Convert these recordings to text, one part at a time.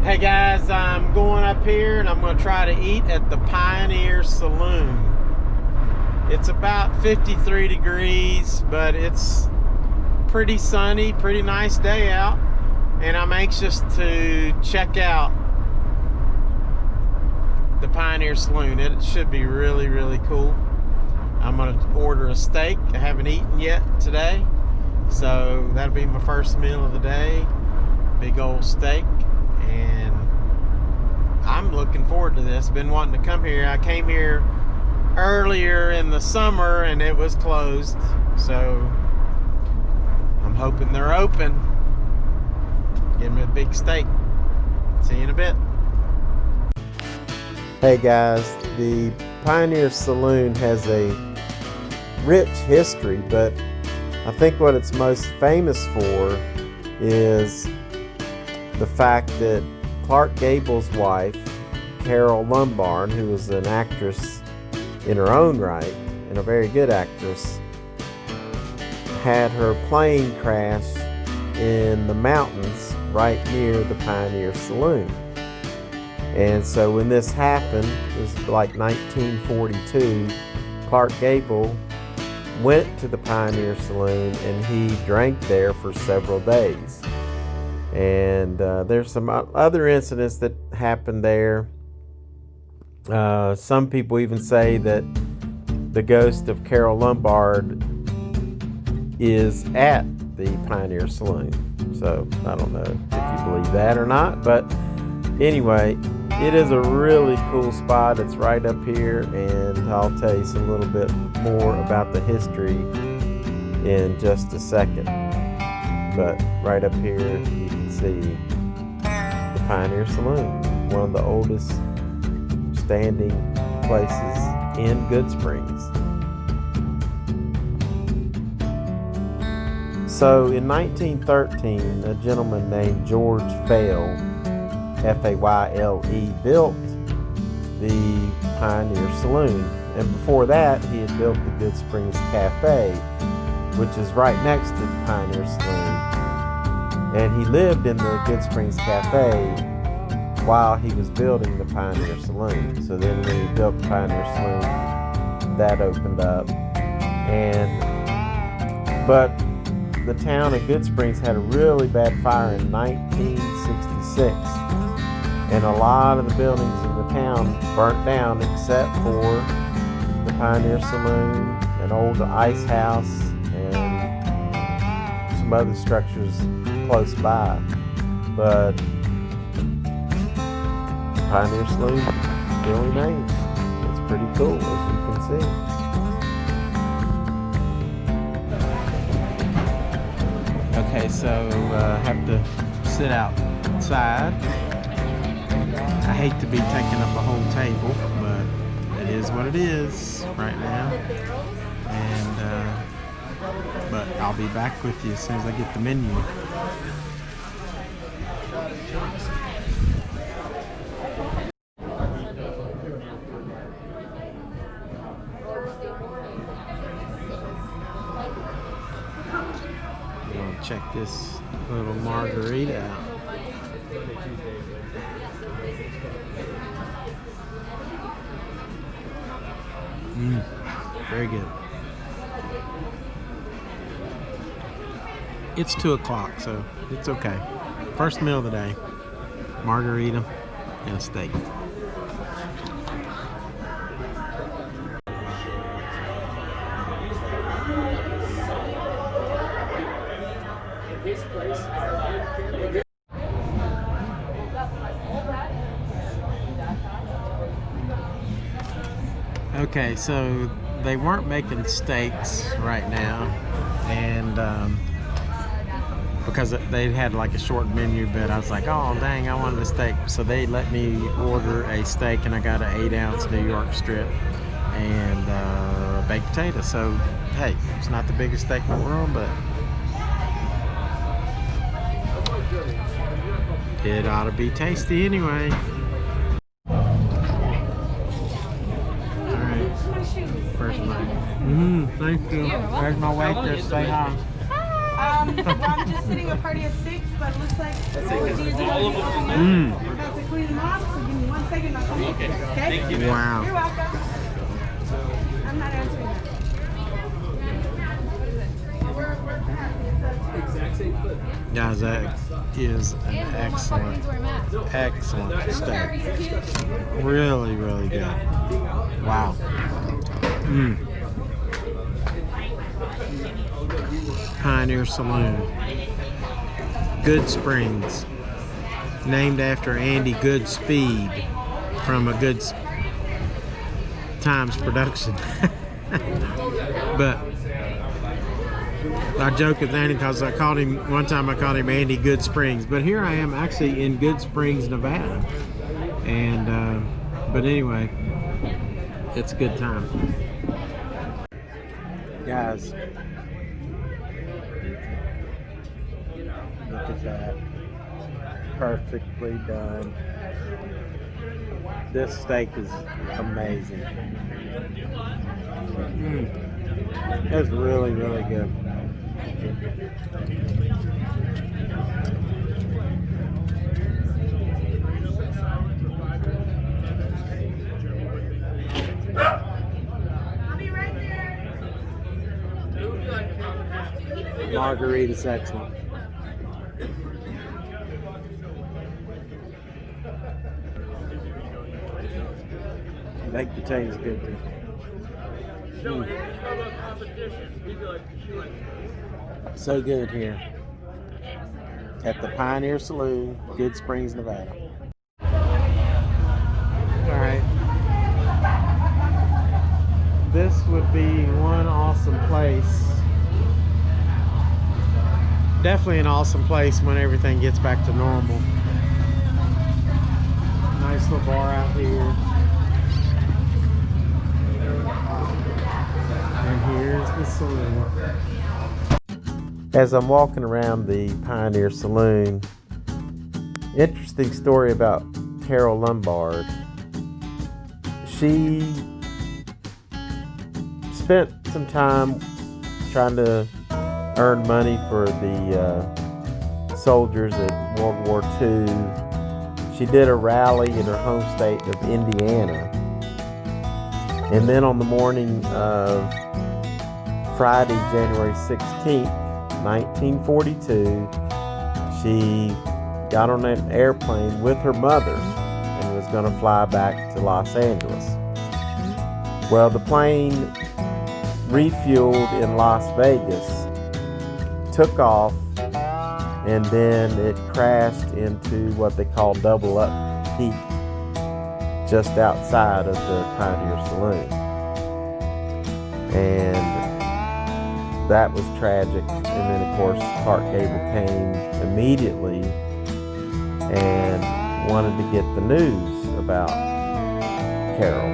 Hey guys, I'm going up here and I'm going to try to eat at the Pioneer Saloon. It's about 53 degrees, but it's pretty sunny, pretty nice day out, and I'm anxious to check out the Pioneer Saloon. It should be really, really cool. I'm going to order a steak. I haven't eaten yet today, so that'll be my first meal of the day. Big old steak. And I'm looking forward to this. Been wanting to come here. I came here earlier in the summer and it was closed, so I'm hoping they're open. Give me a big steak. See you in a bit. Hey guys, the Pioneer Saloon has a rich history, but I think what it's most famous for is the fact that Clark Gable's wife, Carole Lombard, who was an actress in her own right and a very good actress, had her plane crash in the mountains right near the Pioneer Saloon. And so when this happened, it was like 1942, Clark Gable went to the Pioneer Saloon and he drank there for several days. And there's some other incidents that happened there. Some people even say that the ghost of Carol Lombard is at the Pioneer Saloon. So I don't know if you believe that or not, but anyway, it is a really cool spot. It's right up here, and I'll tell you a little bit more about the history in just a second. But right up here, you can see the Pioneer Saloon, one of the oldest standing places in Good Springs. So in 1913, a gentleman named George Fayle, F-A-Y-L-E, built the Pioneer Saloon. And before that, he had built the Good Springs Cafe, which is right next to the Pioneer Saloon. And he lived in the Good Springs Cafe while he was building the Pioneer Saloon. So then when he built the Pioneer Saloon, that opened up. But the town of Good Springs had a really bad fire in 1966. And a lot of the buildings in the town burnt down except for the Pioneer Saloon, an old ice house, and some other structures close by. But Pioneer Saloon still remains. It's pretty cool, as you can see. Okay, so I have to sit outside. I hate to be taking up a whole table, but it is what it is right now. And but I'll be back with you as soon as I get the menu. We'll check this little margarita out. Very good. It's 2 o'clock, so it's okay. First meal of the day, margarita and a steak. Okay, so they weren't making steaks right now, and because they had like a short menu, but I was like, oh dang, I wanted a steak. So they let me order a steak, and I got an 8-ounce New York strip and baked potato. So hey, it's not the biggest steak in the world, but it ought to be tasty anyway. Alright, first bite. Thank you. There's my waitress. Say hi. Well, I'm just sitting a party of 6, but it looks like all of Mm. We're about to clean them off, so give me 1 second. I'll come okay? Thank you. Wow. You're welcome. I'm not answering that. Guys, that is an excellent steak. Really, really good. Wow. Mm. Pioneer Saloon. Good Springs. Named after Andy Goodspeed from a Good Times production. But I joke with Andy because I called him Andy Good Springs, but here I am actually in Good Springs, Nevada, and but anyway, it's a good time, guys. Look at that, perfectly done. This steak is amazing. It's really, really good. I'll be right there. Margarita's excellent. Baked potatoes good too. So good here at the Pioneer Saloon, Good Springs, Nevada. All right. This would be one awesome place. Definitely an awesome place when everything gets back to normal. Nice little bar out here. And here's the saloon. As I'm walking around the Pioneer Saloon, interesting story about Carole Lombard. She spent some time trying to earn money for the soldiers at World War II. She did a rally in her home state of Indiana. And then on the morning of Friday, January 16th, 1942, she got on an airplane with her mother and was going to fly back to Los Angeles. Well, the plane refueled in Las Vegas, took off, and then it crashed into what they call Double Up Peak, just outside of the Pioneer Saloon. And that was tragic. And then, of course, Clark Gable came immediately and wanted to get the news about Carol.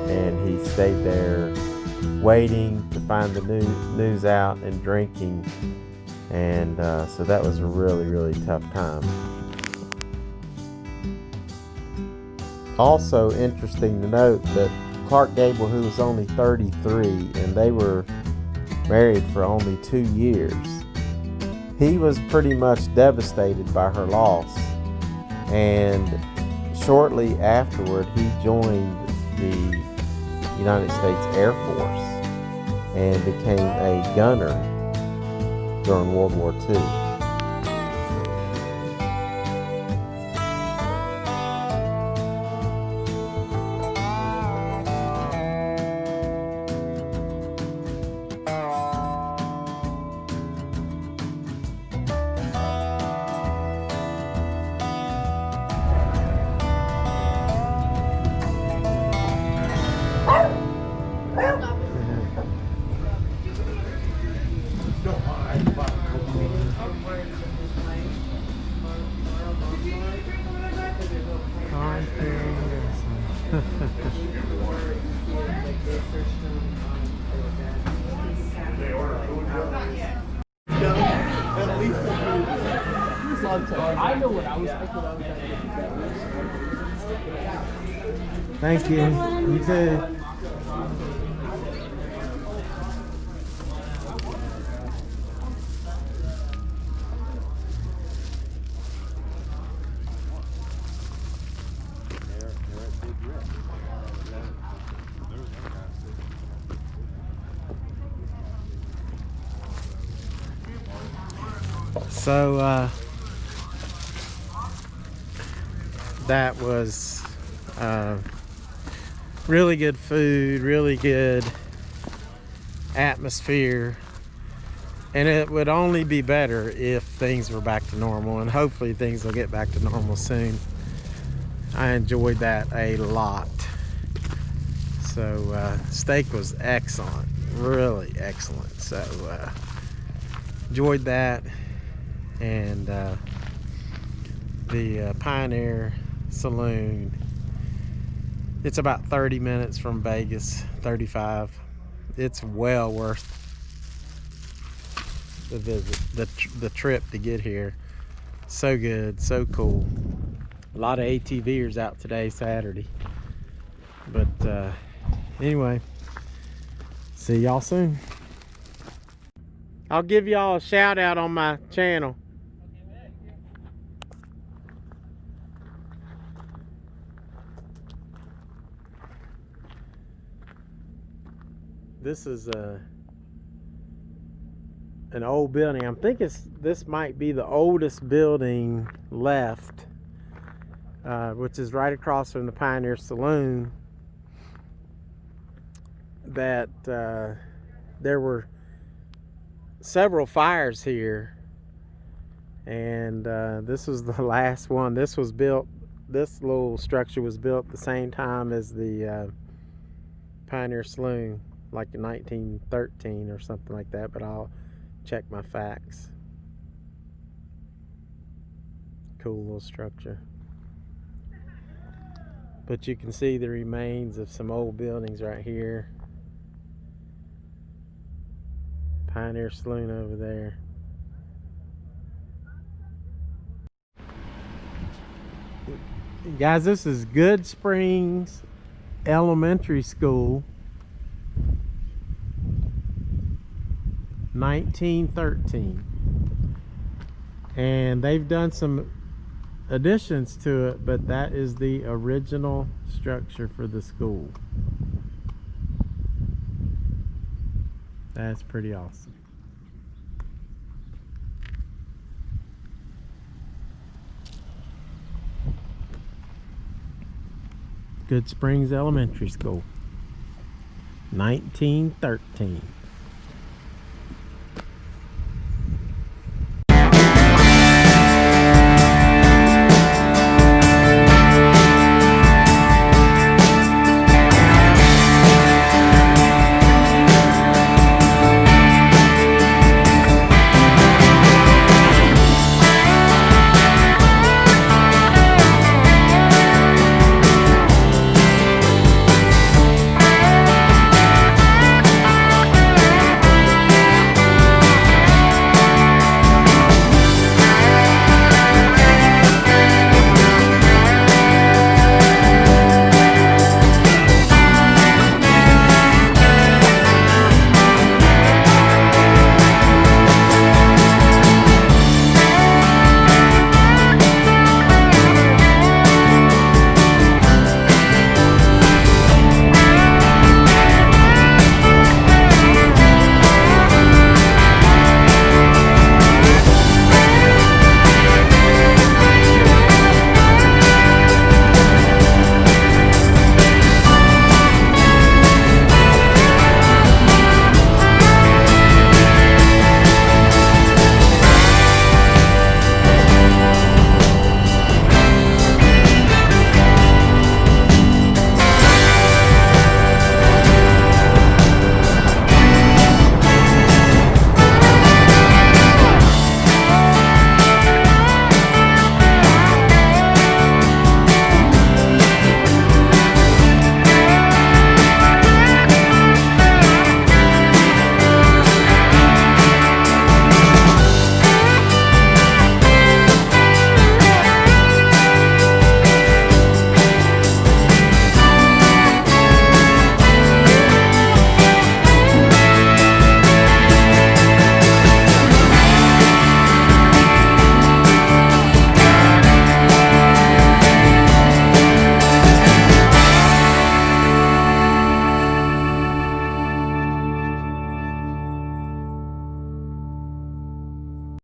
And he stayed there waiting to find the news out and drinking. And so that was a really, really tough time. Also interesting to note that Clark Gable, who was only 33, and they were married for only 2 years, he was pretty much devastated by her loss. And shortly afterward, he joined the United States Air Force and became a gunner during World War II. I know what I was thinking. Thank you. You too. So that was really good food, really good atmosphere, and it would only be better if things were back to normal, and hopefully things will get back to normal soon. I enjoyed that a lot. So steak was excellent, really excellent. So enjoyed that. And the Pioneer Saloon, it's about 30 minutes from Vegas, 35. It's well worth the visit, the trip to get here. So good, so cool. A lot of ATVers out today, Saturday. But anyway, see y'all soon. I'll give y'all a shout out on my channel. This is an old building. I'm thinking this might be the oldest building left, which is right across from the Pioneer Saloon. That there were several fires here, and this was the last one. This was built, this little structure was built at the same time as the Pioneer Saloon, like in 1913 or something like that, but I'll check my facts. Cool little structure. But you can see the remains of some old buildings right here. Pioneer Saloon over there. Guys, this is Good Springs Elementary School, 1913. And they've done some additions to it, but that is the original structure for the school. That's pretty awesome. Good Springs Elementary School, 1913.